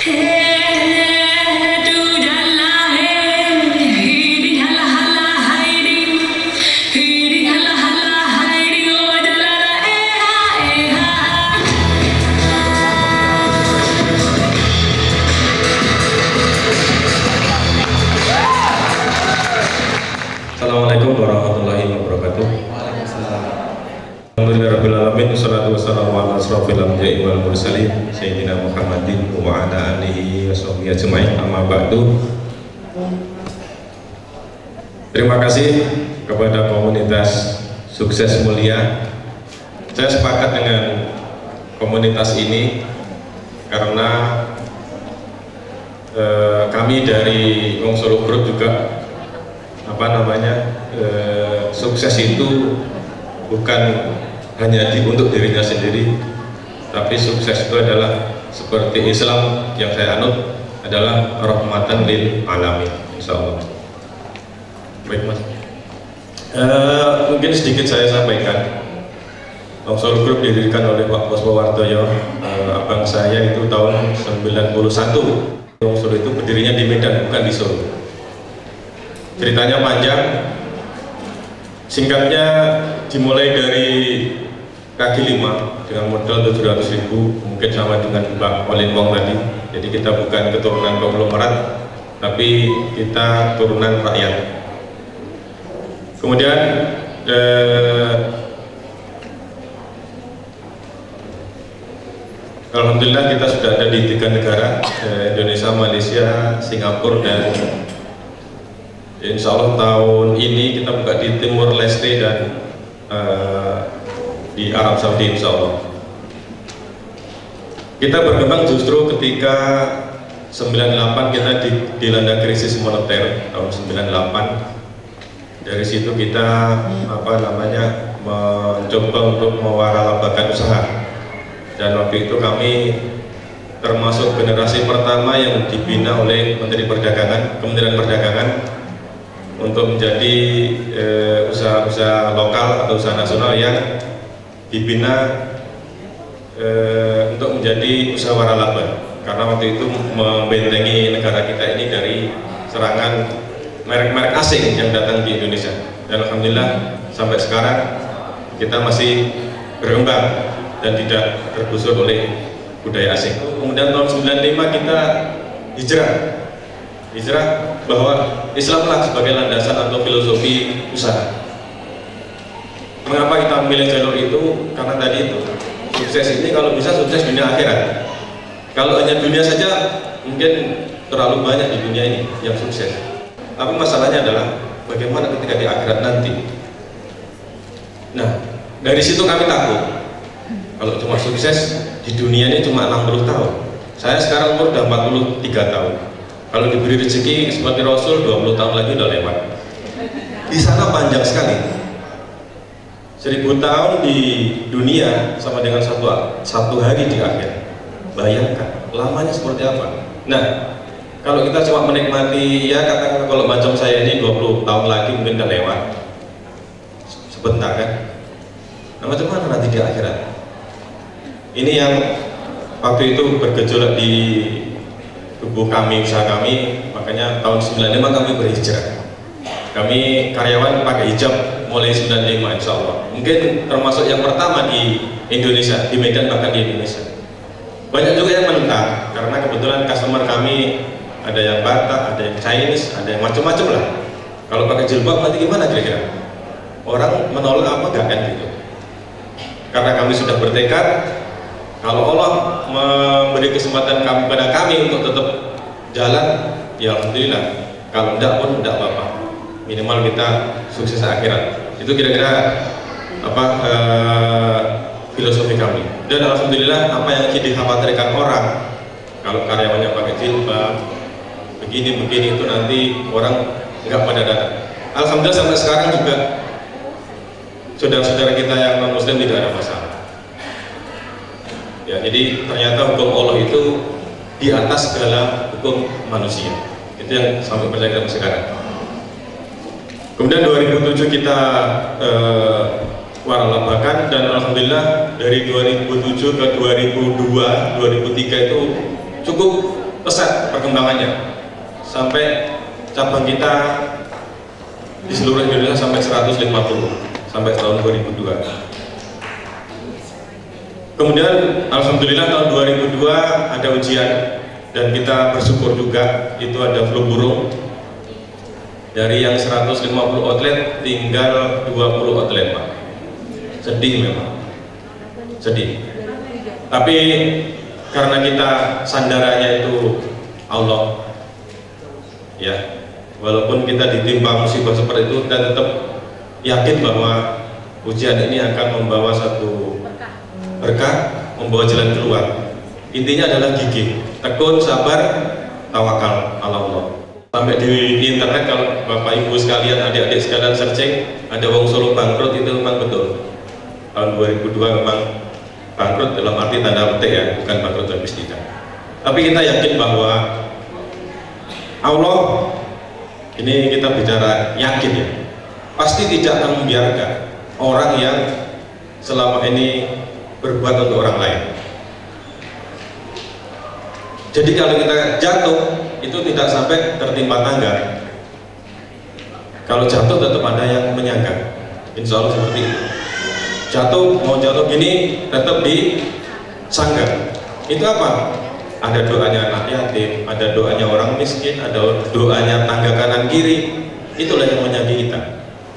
Assalamualaikum warahmatullahi wabarakatuh. Alhamdulillahirrahmanirrahim. Wassalatu wassalamu ala asrofil anbiya'i wal mursalin Sayyidina Muhammadin wa ala alihi wa sahbihi ajma'in, amma ba'du. Terima kasih kepada komunitas Sukses Mulia. Saya sepakat dengan komunitas ini karena kami dari Wong Solo Group juga sukses itu bukan hanya untuk dirinya sendiri, tapi sukses itu adalah seperti Islam yang saya anut adalah rahmatan lil alamin, insyaallah. Baik mas, mungkin sedikit saya sampaikan. Wong Solo Group didirikan oleh Pak Poswo Wartoyo, abang saya itu tahun 91. Wong Solo itu berdirinya di Medan, bukan di Solo. Ceritanya panjang, singkatnya dimulai dari kaki 5 dengan modal 700.000, mungkin sama dengan Mbak Olin Wong tadi. Jadi kita bukan keturunan konglomerat, tapi kita turunan rakyat. Kemudian alhamdulillah kita sudah ada di 3 negara, Indonesia, Malaysia, Singapura, dan insya Allah tahun ini kita buka di Timur Leste dan di Arab Saudi, insya Allah. Kita berkembang justru ketika 98 kita dilanda krisis moneter tahun 98. Dari situ kita mencoba untuk mewaralabakan usaha, dan waktu itu kami termasuk generasi pertama yang dibina oleh Menteri Perdagangan, Kementerian Perdagangan, untuk menjadi usaha-usaha lokal atau usaha nasional yang dibina untuk menjadi usaha waralaba, karena waktu itu membentengi negara kita ini dari serangan merek-merek asing yang datang di Indonesia. Dan alhamdulillah sampai sekarang kita masih berkembang dan tidak tergusur oleh budaya asing. Kemudian tahun 95 kita hijrah bahwa Islamlah sebagai landasan atau filosofi usaha. Mengapa kita memilih jalur itu? Karena tadi itu sukses ini kalau bisa sukses dunia akhirat. Kalau hanya dunia saja mungkin terlalu banyak di dunia ini yang sukses. Tapi masalahnya adalah bagaimana ketika di akhirat nanti. Nah, dari situ kami takut. Kalau cuma sukses di dunia ini cuma 60 tahun. Saya sekarang umur udah 43 tahun. Kalau diberi rezeki seperti Rasul 20 tahun lagi udah lewat. Di sana panjang sekali. 1000 tahun di dunia sama dengan satu hari di akhir. Bayangkan lamanya seperti apa. Nah, kalau kita cuma menikmati, ya katakan kalau macam saya ini 20 tahun lagi mungkin udah lewat. Sebentar kan. Nah, macam mana nanti di akhirat? Ini yang waktu itu bergejolak di tubuh kami, usaha kami, makanya tahun 95 kami berhijrah. Kami karyawan pakai hijab mulai 95 insya Allah. Mungkin termasuk yang pertama di Indonesia, di Medan, bahkan di Indonesia. Banyak juga yang menentang, karena kebetulan customer kami ada yang Batak, ada yang Chinese, ada yang macam-macam lah. Kalau pakai jilbab nanti gimana kira-kira? Orang menolak apa enggak kan gitu. Karena kami sudah bertekad, kalau Allah memberi kesempatan kepada kami untuk tetap jalan, ya alhamdulillah. Kalau enggak pun enggak apa-apa. Minimal kita sukses akhirat. Itu kira-kira filosofi kami. Dan alhamdulillah apa yang dikhawatirkan orang, kalau karyawannya pakai jilbab, begini-begini itu nanti orang enggak pada datang. Alhamdulillah sampai sekarang juga saudara-saudara kita yang non-muslim tidak ada masalah. Ya, jadi ternyata hukum Allah itu di atas segala hukum manusia. Itu yang sampai percaya sampai sekarang. Kemudian 2007 kita waralabakan, dan alhamdulillah dari 2007 ke 2002, 2003 itu cukup pesat perkembangannya sampai cabang kita di seluruh Indonesia sampai 150 sampai tahun 2002. Kemudian alhamdulillah tahun 2002 ada ujian dan kita bersyukur juga itu ada flu burung. Dari yang 150 outlet tinggal 20 outlet, Pak. Sedih memang. Sedih. Tapi karena kita sandarannya itu Allah, ya, walaupun kita ditimpa musibah seperti itu, dan tetap yakin bahwa ujian ini akan membawa satu berkah, membawa jalan keluar. Intinya adalah gigih, tekun, sabar, tawakal ala Allah. Sampai di internet kalau Bapak Ibu sekalian, adik-adik sekalian searching, ada wong Solo bangkrut, itu memang betul. Tahun 2002 memang bangkrut dalam arti tanda petik ya, bukan bangkrut habis tidak. Tapi kita yakin bahwa Allah, ini kita bicara yakin ya, pasti tidak akan membiarkan orang yang selama ini berbuat untuk orang lain. Jadi kalau kita jatuh itu tidak sampai tertimpa tangga. Kalau jatuh tetap ada yang menyangga. Insya Allah seperti itu. Jatuh, mau jatuh gini tetap disangga. Itu apa? Ada doanya anak yatim, ada doanya orang miskin, ada doanya tangga kanan kiri. Itulah yang menyaga kita.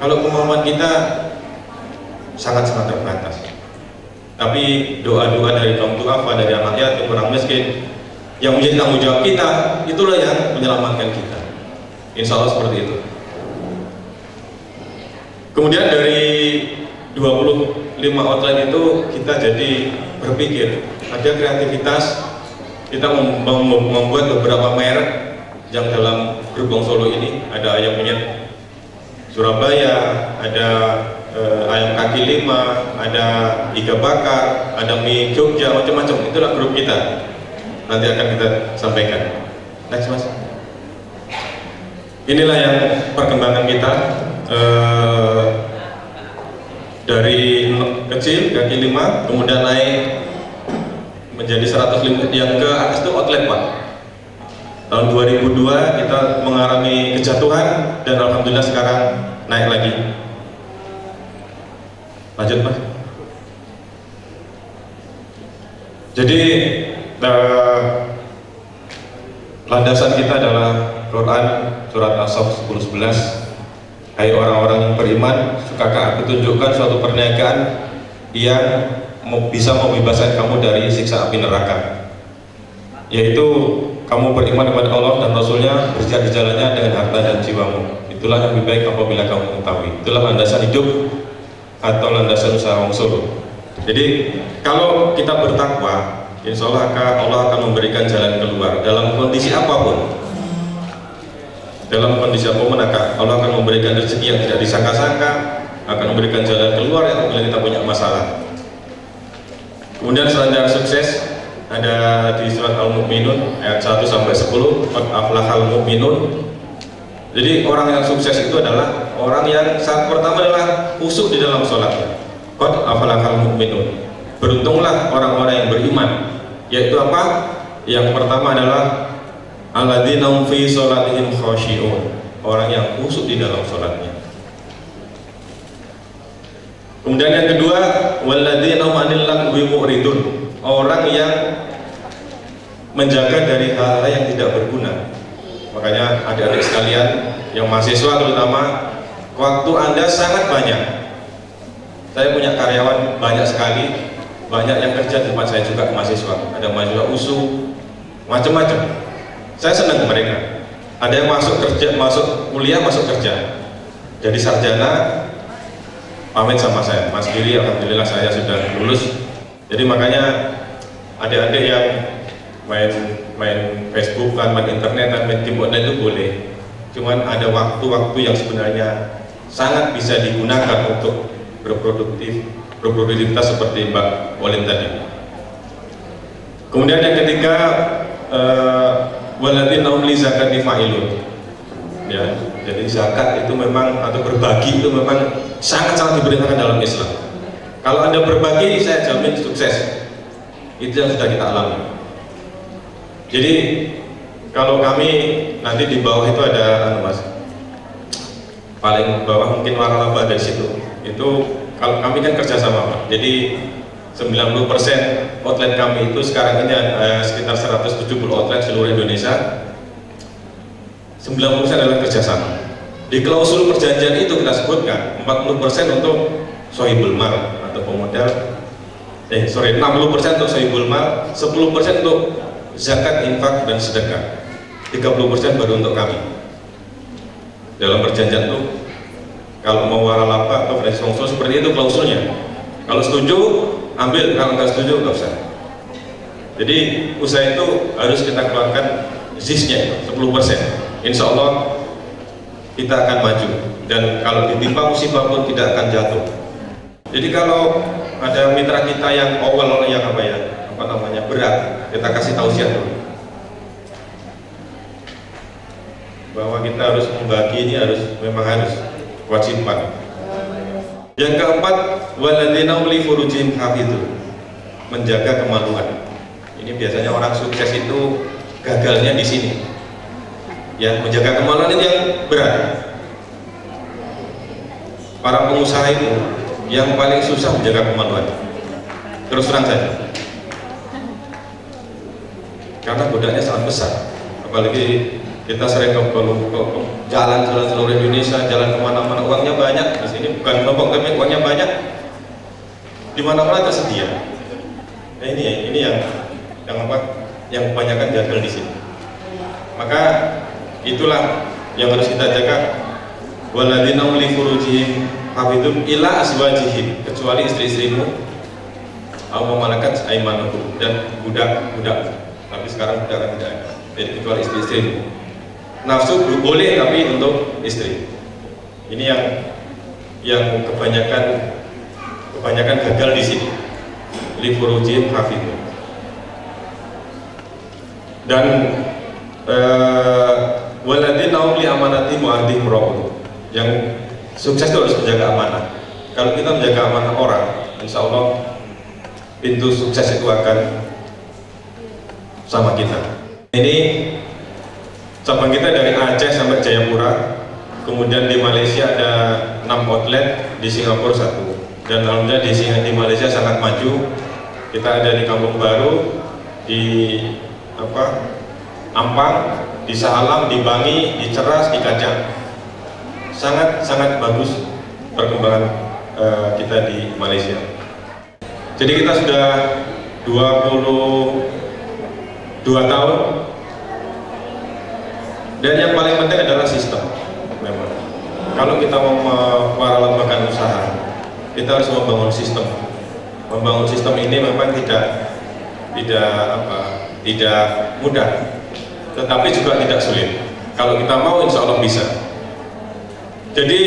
Kalau kemampuan kita sangat-sangat terbatas. Tapi doa-doa dari kaum duafa, dari anak yatim, orang miskin, yang menjadi tanggung jawab kita, itulah yang menyelamatkan kita. Insya Allah seperti itu. Kemudian dari 25 outlet itu kita jadi berpikir, ada kreativitas, kita membuat beberapa merek yang dalam grup Wong Solo ini. Ada ayam penyet Surabaya, ada ayam kaki lima, ada iga bakar, ada mie Jogja, macam-macam. Itulah grup kita. Nanti akan kita sampaikan. Next Mas. Inilah yang perkembangan kita dari kecil kaki lima, kemudian naik menjadi 105. Yang ke atas itu outlet Pak. Tahun 2002 kita mengalami kejatuhan dan alhamdulillah sekarang naik lagi. Lanjut Mas. Jadi landasan kita adalah Quran surat As-Saff 10:11. Hai orang-orang yang beriman, sukakah aku tunjukkan suatu perniagaan yang bisa membebaskan kamu dari siksa api neraka, yaitu kamu beriman kepada Allah dan Rasulnya, berjihad di jalannya dengan harta dan jiwamu. Itulah yang lebih baik apabila kamu mengetahui. Itulah landasan hidup atau landasan usaha Wong Solo. Jadi kalau kita bertakwa, insya Allah akan memberikan jalan keluar dalam kondisi apapun. Dalam kondisi apapun Allah akan memberikan rezeki yang tidak disangka-sangka, akan memberikan jalan keluar yang apabila kita punya masalah. Kemudian standar sukses ada di surat Al-Mu'minun ayat 1-10, qad aflahal mu'minun. Jadi orang yang sukses itu adalah orang yang saat pertama adalah khusyuk di dalam sholatnya. Qad aflahal mu'minun. Beruntunglah orang-orang yang beriman. Yaitu apa? Yang pertama adalah alladzina hum fi sholatihim khashi'un. Orang yang khusyuk di dalam sholatnya. Kemudian yang kedua, walladzina hum 'anil lagwi mu'ridun. Orang yang menjaga dari hal-hal yang tidak berguna. Makanya adik-adik sekalian yang mahasiswa terutama, waktu Anda sangat banyak. Saya punya karyawan banyak sekali, banyak yang kerja di tempat saya juga mahasiswa. Ada mahasiswa USU, macam-macam. Saya senang mereka. Ada yang masuk kerja, masuk kuliah, masuk kerja. Jadi sarjana, pamit sama saya, Mas Giri, alhamdulillah saya sudah lulus. Jadi makanya adik-adik yang main Facebook kan, main internet kan, main game online itu boleh. Cuman ada waktu-waktu yang sebenarnya sangat bisa digunakan untuk berproduktivitas seperti Mbak Walin tadi. Kemudian yang ketiga, walladzina hum li zakati fa'ilun. Ya, jadi zakat itu memang atau berbagi itu memang sangat-sangat diperintahkan dalam Islam. Kalau Anda berbagi, saya jamin sukses. Itu yang sudah kita alami. Jadi Kalau kami nanti di bawah itu ada mas, paling bawah mungkin waralaba dari situ. Itu kalau kami kan kerjasama Pak. Jadi 90% outlet kami itu sekarang ini sekitar 170 outlet seluruh Indonesia. 90% adalah kerjasama. Di klausul perjanjian itu kita sebutkan 40% untuk sohibul mal atau pemodal, 60% untuk sohibul mal, 10% untuk zakat, infak, dan sedekah, 30% baru untuk kami. Dalam perjanjian itu kalau mau waralaba atau franchise konsul seperti itu klausulnya. Kalau setuju ambil, kalau nggak setuju nggak usah. Jadi usaha itu harus kita keluarkan zisnya 10%. Insya Allah kita akan maju, dan kalau ditimpa musibah pun tidak akan jatuh. Jadi kalau ada mitra kita yang awal yang berat, kita kasih tausiah dulu bahwa kita harus membagi, ini memang harus kewajiban. Yang keempat, waladzina li furujihim hafidhun, menjaga kemaluan. Ini biasanya orang sukses itu gagalnya di sini. Ya, menjaga kemaluan itu yang berat. Para pengusaha itu yang paling susah menjaga kemaluan. Terus terang saja. Karena godanya sangat besar. Apalagi kita sering ke jalan seluruh Indonesia, jalan kemana-mana, uangnya banyak. Di sini bukan kelompok, tapi uangnya banyak. Di mana-mana tersedia. Nah ini yang kebanyakan gagal di sini. Maka itulah yang harus kita jaga. Waladzina li furujihim hafidhun illa azwajihim, kecuali istri-istrimu, atau malakat aimanuhum, dan budak-budak. Tapi sekarang budak kan tidak ada. Jadi kecuali istri-istrimu. Nafsu boleh, tapi untuk istri. Ini yang kebanyakan gagal di sini. Li furujihim hafidhun. Dan waladzina li amanatihim wa ahdihim ra'un. Yang sukses itu harus menjaga amanah. Kalau kita menjaga amanah orang, insya Allah pintu sukses itu akan sama kita. Ini cabang kita dari Aceh sampai Jayapura, kemudian di Malaysia ada 6 outlet, di Singapura 1, dan alhamdulillah di Malaysia sangat maju. Kita ada di Kampung Baru, di Ampang, di Sahalam, di Bangi, di Ceras, di Kajang. Sangat bagus perkembangan kita di Malaysia. Jadi kita sudah 22 tahun, dan yang paling penting adalah sistem. Memang kalau kita mau mewaralambakan usaha, kita harus membangun sistem. Membangun sistem ini memang tidak mudah, tetapi juga tidak sulit. Kalau kita mau, insya Allah bisa. Jadi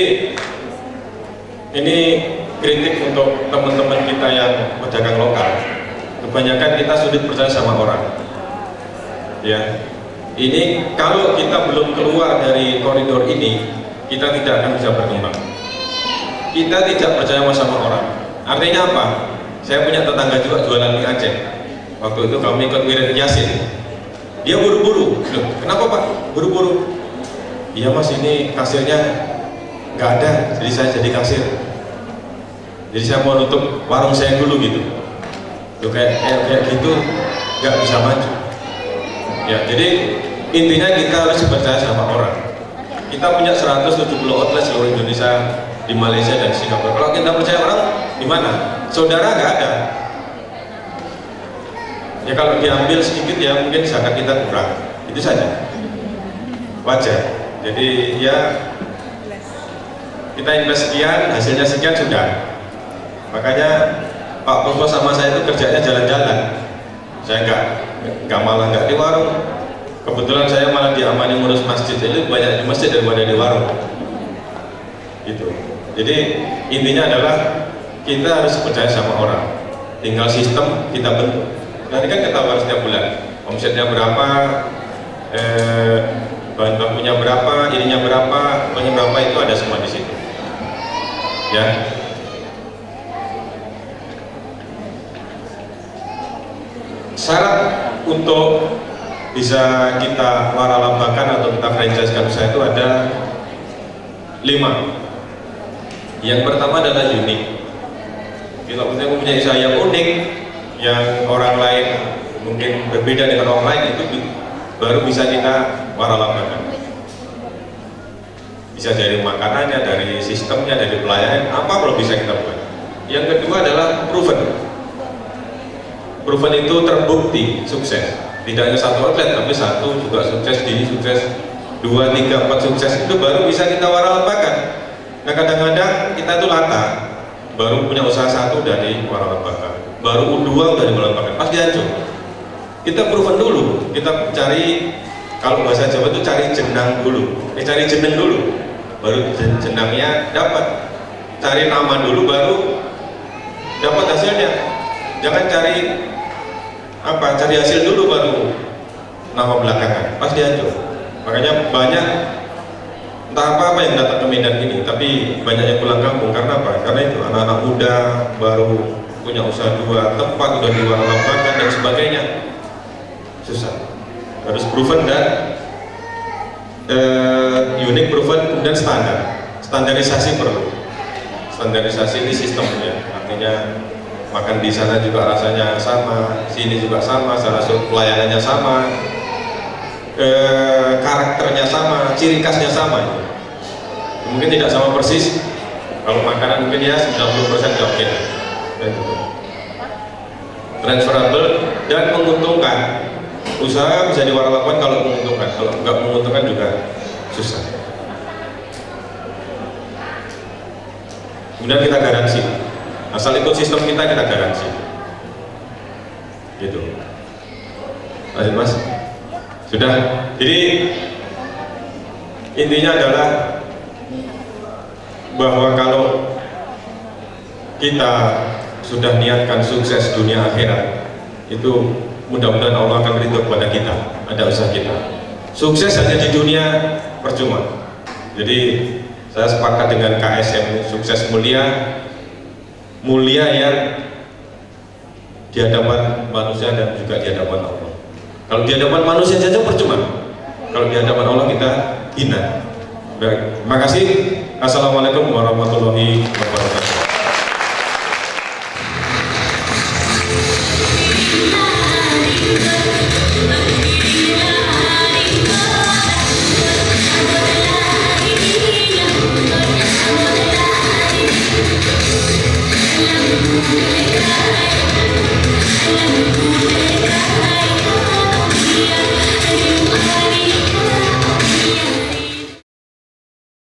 ini kritik untuk teman-teman kita yang pedagang lokal. Kebanyakan kita sulit percaya sama orang. Ya, ini kalau kita belum keluar dari koridor ini, kita tidak akan bisa berkembang. Kita tidak percaya sama orang. Artinya apa? Saya punya tetangga juga jualan mie Aceh. Waktu itu kami ikut wirid Yasin. Dia buru-buru. Loh, kenapa Pak? Buru-buru? Iya Mas, ini kasirnya nggak ada, jadi saya jadi kasir. Jadi saya mau nutup warung saya dulu gitu. Loh, kayak gitu nggak bisa maju. Ya, jadi intinya kita harus percaya sama orang. Kita punya 170 outlet seluruh Indonesia, di Malaysia dan Singapura. Kalau kita percaya orang, di mana? Saudara nggak ada. Ya kalau diambil sedikit ya mungkin zakat kita kurang. Itu saja. Wajar. Jadi ya kita invest sekian, hasilnya sekian sudah. Makanya Pak Popo sama saya itu kerjanya jalan-jalan. Saya malah nggak di warung. Kebetulan saya malah diamani ngurus masjid. Jadi banyak di masjid daripada di warung. Gitu. Jadi intinya adalah kita harus percaya sama orang. Tinggal sistem kita bentuk. Nanti kan ketahuan setiap bulan. Omsetnya berapa, bahan bakunya berapa, ininya berapa, pokoknya berapa, itu ada semua di situ. Ya. Syarat untuk bisa kita waralamakan atau kita franchise-kan usaha itu ada 5. Yang pertama adalah unik. Kita punya usaha yang unik, yang orang lain mungkin berbeda dengan orang lain, itu baru bisa kita waralamakan. Bisa dari makanannya, dari sistemnya, dari pelayanan, apa kalau bisa kita buat. Yang kedua adalah proven. Proven itu terbukti sukses. Tidak hanya satu outlet, tapi satu juga sukses, di sukses, 2, 3, 4 sukses, itu baru bisa kita waralamakan. Nah kadang-kadang kita itu lata, baru punya usaha satu dari waralamakan, baru 2 dari waralamakan, pasti hancur. Kita proven dulu, kita cari, kalau bahasa Jawa itu cari jenang dulu, cari jeneng dulu, baru jenangnya dapat. Cari nama dulu, baru dapat hasilnya. Jangan cari cari hasil dulu baru nama belakangan, pasti hancur. Makanya banyak entah apa yang datang ke Medan ini, tapi banyak yang pulang kampung. Karena apa? Karena itu anak-anak muda baru punya usaha 2 tempat, udah diwaralamakan dan sebagainya, susah. Harus proven dan unik, proven, dan standarisasi perlu. Standarisasi ini sistemnya, artinya makan di sana juga rasanya sama, sini juga sama, salah satu pelayanannya sama, karakternya sama, ciri khasnya sama. Mungkin tidak sama persis, kalau makanan mungkin ya 90% ya oke. Transferable dan menguntungkan. Usaha bisa diwaralamakan kalau menguntungkan, kalau nggak menguntungkan juga susah. Kemudian kita garansi. Asal ikut sistem kita garansi. Gitu. Lanjut Mas. Sudah. Jadi intinya adalah bahwa kalau kita sudah niatkan sukses dunia akhirat, itu mudah-mudahan Allah akan ridho kepada kita, ada usaha kita. Sukses hanya di dunia percuma. Jadi saya sepakat dengan KSM, sukses mulia yang di hadapan manusia dan juga di hadapan Allah. Kalau di hadapan manusia saja percuma, kalau di hadapan Allah kita hina. Baik, terima kasih. Assalamualaikum warahmatullahi wabarakatuh.